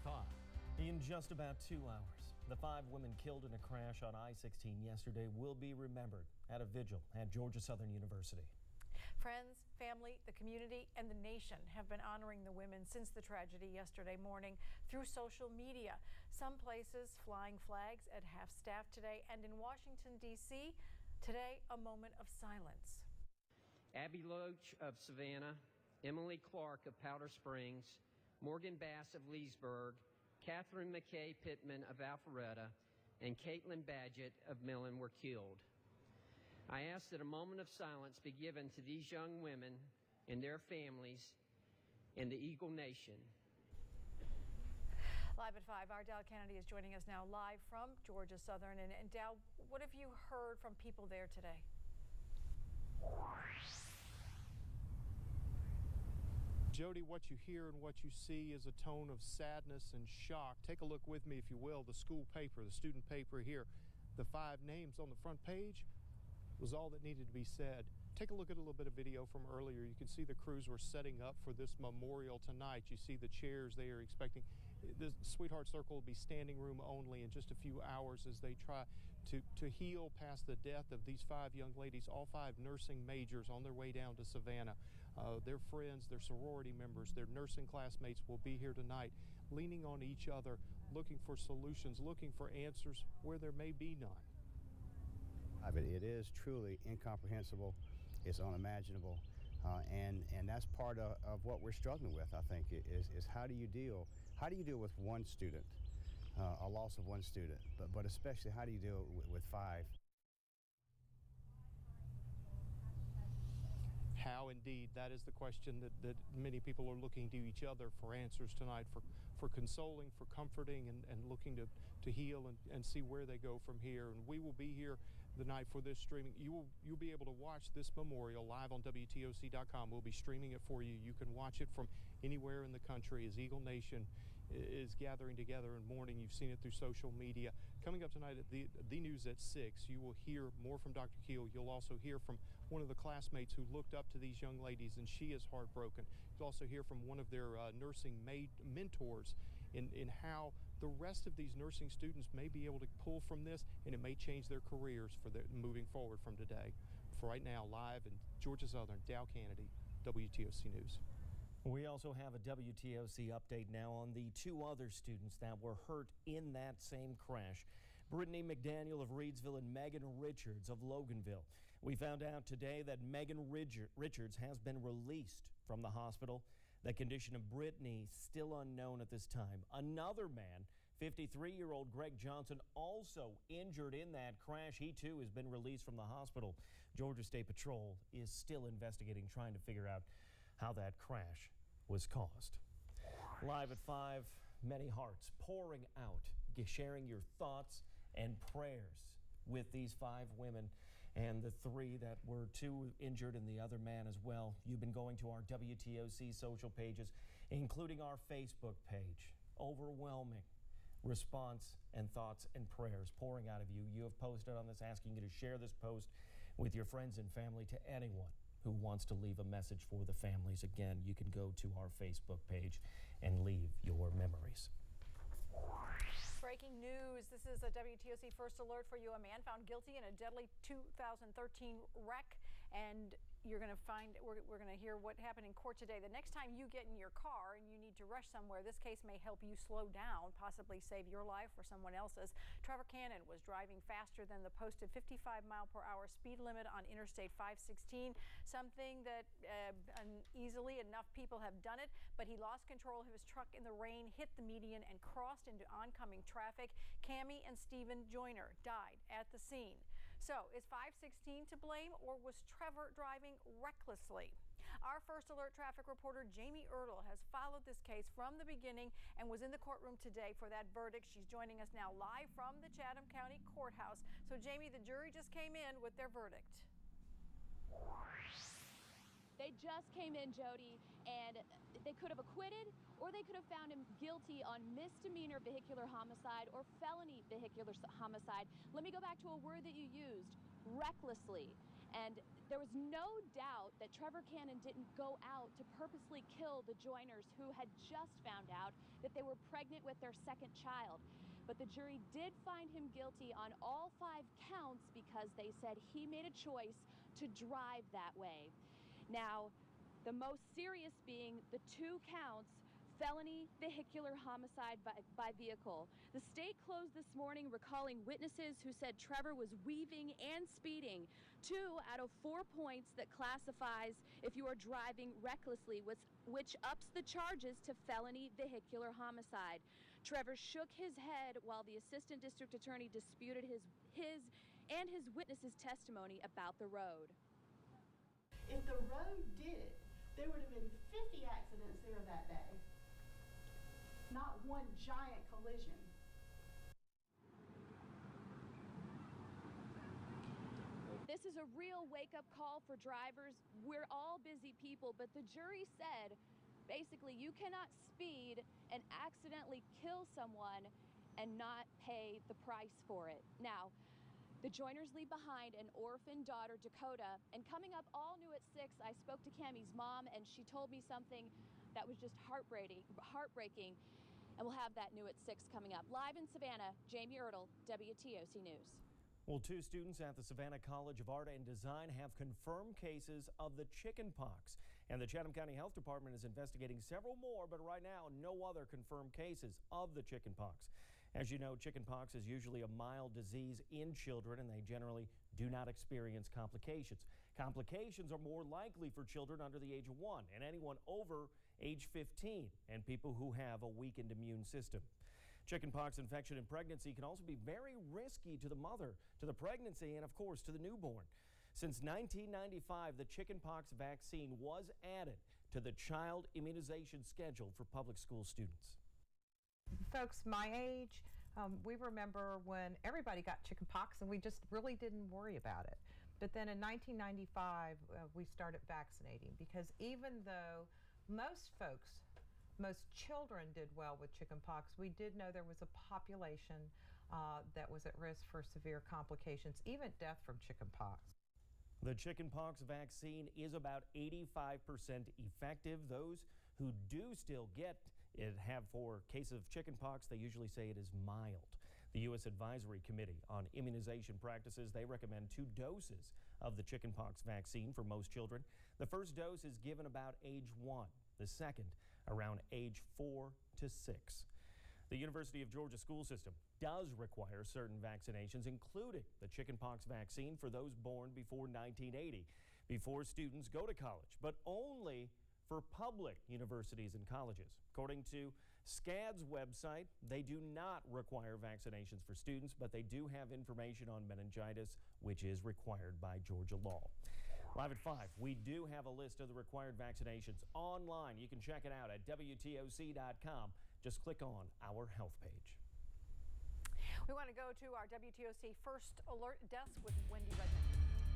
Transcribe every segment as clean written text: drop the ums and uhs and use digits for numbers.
5. In just about 2 hours, the 5 women killed in a crash on I-16 yesterday will be remembered at a vigil at Georgia Southern University. Friends, family, the community, and the nation have been honoring the women since the tragedy yesterday morning through social media. Some places flying flags at half-staff today, and in Washington, D.C., today a moment of silence. Abby Loach of Savannah, Emily Clark of Powder Springs, Morgan Bass of Leesburg, Catherine McKay Pittman of Alpharetta, and Caitlin Badgett of Millen were killed. I ask that a moment of silence be given to these young women and their families and the Eagle Nation. Live at 5, our Dow Kennedy is joining us now live from Georgia Southern. And Dow, what have you heard from people there today? Jody, what you hear and what you see is a tone of sadness and shock. Take a look with me, if you will, the school paper, the student paper here. The 5 names on the front page was all that needed to be said. Take a look at a little bit of video from earlier. You can see the crews were setting up for this memorial tonight. You see the chairs they are expecting. The Sweetheart Circle will be standing room only in just a few hours as they try to heal past the death of these 5 young ladies, all 5 nursing majors on their way down to Savannah. Their friends, their sorority members, their nursing classmates will be here tonight, leaning on each other, looking for solutions, looking for answers where there may be none. It is truly incomprehensible. It's unimaginable, and that's part of what we're struggling with. I think is how do you deal with one student, a loss of one student, but especially how do you deal with 5. How indeed, that is the question that many people are looking to each other for answers tonight, for consoling, for comforting, and looking to heal and see where they go from here. And we will be here the night for this streaming. You'll be able to watch this memorial live on WTOC.com. We'll be streaming it for you. You can watch it from anywhere in the country as Eagle Nation is gathering together in mourning. You've seen it through social media. Coming up tonight at the news at 6, you will hear more from Dr. Keel. You'll also hear from one of the classmates who looked up to these young ladies, and she is heartbroken. You'll also hear from one of their nursing mentors in how the rest of these nursing students may be able to pull from this, and it may change their careers for moving forward from today. For right now, live in Georgia Southern, Dow Kennedy, WTOC News. We also have a WTOC update now on the 2 other students that were hurt in that same crash. Brittany McDaniel of Reedsville and Megan Richards of Loganville. We found out today that Megan Richards has been released from the hospital. The condition of Brittany still unknown at this time. Another man, 53-year-old Greg Johnson, also injured in that crash. He too has been released from the hospital. Georgia State Patrol is still investigating, trying to figure out how that crash was caused. Live at 5, many hearts pouring out, sharing your thoughts and prayers with these 5 women and the 3 that were 2 injured and the other man as well. You've been going to our WTOC social pages, including our Facebook page. Overwhelming response and thoughts and prayers pouring out of you. You have posted on this, asking you to share this post with your friends and family, to anyone who wants to leave a message for the families. Again, you can go to our Facebook page and leave your memories. Breaking news. This is a WTOC First Alert for you. A man found guilty in a deadly 2013 wreck, and you're going to find we're going to hear what happened in court today. The next time you get in your car and you need to rush somewhere, this case may help you slow down, possibly save your life or someone else's. Trevor Cannon was driving faster than the posted 55-mile-per-hour speed limit on Interstate 516, something that easily enough people have done it, but he lost control of his truck in the rain, hit the median, and crossed into oncoming traffic. Cammie and Stephen Joyner died at the scene. So is 516 to blame, or was Trevor driving recklessly? Our First Alert traffic reporter Jamie Ertl has followed this case from the beginning and was in the courtroom today for that verdict. She's joining us now live from the Chatham County Courthouse. So Jamie, the jury just came in with their verdict. They just came in, Jody, and they could have acquitted, or they could have found him guilty on misdemeanor vehicular homicide or felony vehicular homicide. Let me go back to a word that you used, recklessly. And There was no doubt that Trevor Cannon didn't go out to purposely kill the Joyners, who had just found out that they were pregnant with their second child. But the jury did find him guilty on all 5 counts because they said he made a choice to drive that way. Now, the most serious being the 2 counts, felony vehicular homicide by vehicle. The state closed this morning recalling witnesses who said Trevor was weaving and speeding, 2 out of 4 points that classifies if you are driving recklessly, which ups the charges to felony vehicular homicide. Trevor shook his head while the assistant district attorney disputed his and his witnesses' testimony about the road. If the road did it, there would have been 50 accidents there that day. Not one giant collision. This is a real wake-up call for drivers. We're all busy people, but the jury said, basically, you cannot speed and accidentally kill someone and not pay the price for it. Now, the Joyners leave behind an orphan daughter, Dakota, and coming up all new at 6, I spoke to Cammie's mom, and she told me something that was just heartbreaking, and we'll have that new at 6 coming up. Live in Savannah, Jamie Ertel, WTOC News. Well, 2 students at the Savannah College of Art and Design have confirmed cases of the chickenpox, and the Chatham County Health Department is investigating several more, but right now, no other confirmed cases of the chickenpox. As you know, chickenpox is usually a mild disease in children, and they generally do not experience complications. Complications are more likely for children under the age of 1 and anyone over age 15 and people who have a weakened immune system. Chickenpox infection in pregnancy can also be very risky to the mother, to the pregnancy, and of course to the newborn. Since 1995, the chickenpox vaccine was added to the child immunization schedule for public school students. Folks my age, we remember when everybody got chickenpox and we just really didn't worry about it. But then in 1995, we started vaccinating because even though most children did well with chickenpox, we did know there was a population that was at risk for severe complications, even death from chickenpox. The chickenpox vaccine is about 85% effective. Those who do still get it have, for cases of chickenpox, they usually say it is mild. The U.S. Advisory Committee on Immunization Practices, they recommend 2 doses of the chickenpox vaccine for most children. The first dose is given about age 1, the second around age 4 to 6. The University of Georgia school system does require certain vaccinations, including the chickenpox vaccine for those born before 1980, before students go to college, but only for public universities and colleges. According to SCAD's website, they do not require vaccinations for students, but they do have information on meningitis, which is required by Georgia law. Live at 5, we do have a list of the required vaccinations online. You can check it out at WTOC.com. Just click on our health page. We want to go to our WTOC First Alert desk with Wendy Redmond.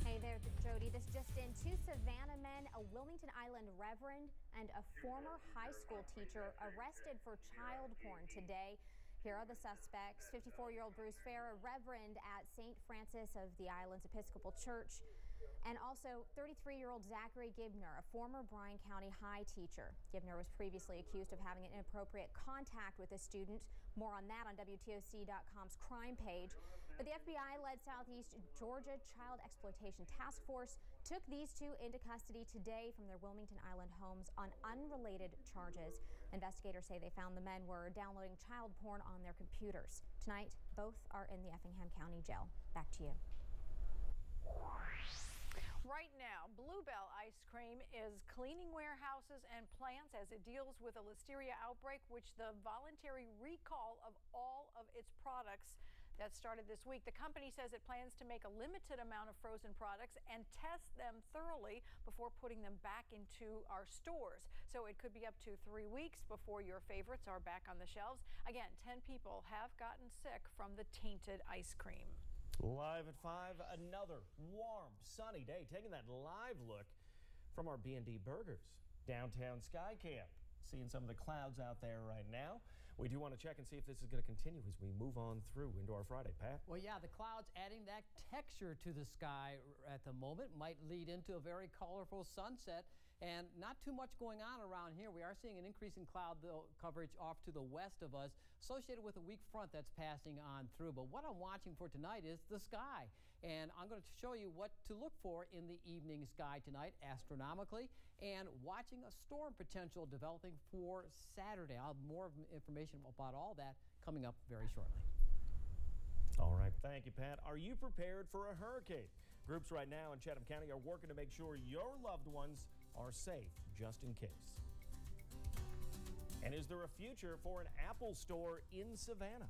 Hey there, Jody. This just in. 2 Savannah men, a Wilmington Island reverend, and a former high school teacher arrested for child porn today. Here are the suspects. 54-year-old Bruce Fair, a reverend at St. Francis of the Islands Episcopal Church, and also 33-year-old Zachary Gibner, a former Bryan County High teacher. Gibner was previously accused of having an inappropriate contact with a student. More on that on WTOC.com's crime page. But the FBI-led Southeast Georgia Child Exploitation Task Force took these 2 into custody today from their Wilmington Island homes on unrelated charges. Investigators say they found the men were downloading child porn on their computers. Tonight, both are in the Effingham County Jail. Back to you. Right now, Bluebell Ice Cream is cleaning warehouses and plants as it deals with a listeria outbreak, which the voluntary recall of all of its products that started this week. The company says it plans to make a limited amount of frozen products and test them thoroughly before putting them back into our stores. So it could be up to 3 weeks before your favorites are back on the shelves. Again, 10 people have gotten sick from the tainted ice cream. Live at 5, another warm, sunny day. Taking that live look from our B&D Burgers downtown Sky Camp. Seeing some of the clouds out there right now. We do want to check and see if this is going to continue as we move on through into our Friday, Pat. Well, yeah, the clouds adding that texture to the sky at the moment might lead into a very colorful sunset. And not too much going on around here. We are seeing an increase in cloud coverage off to the west of us, associated with a weak front that's passing on through. But what I'm watching for tonight is the sky. And I'm going to show you what to look for in the evening sky tonight astronomically, and watching a storm potential developing for Saturday. I'll have more information about all that coming up very shortly. All right. Thank you, Pat. Are you prepared for a hurricane? Groups right now in Chatham County are working to make sure your loved ones are safe, just in case. And is there a future for an Apple store in Savannah?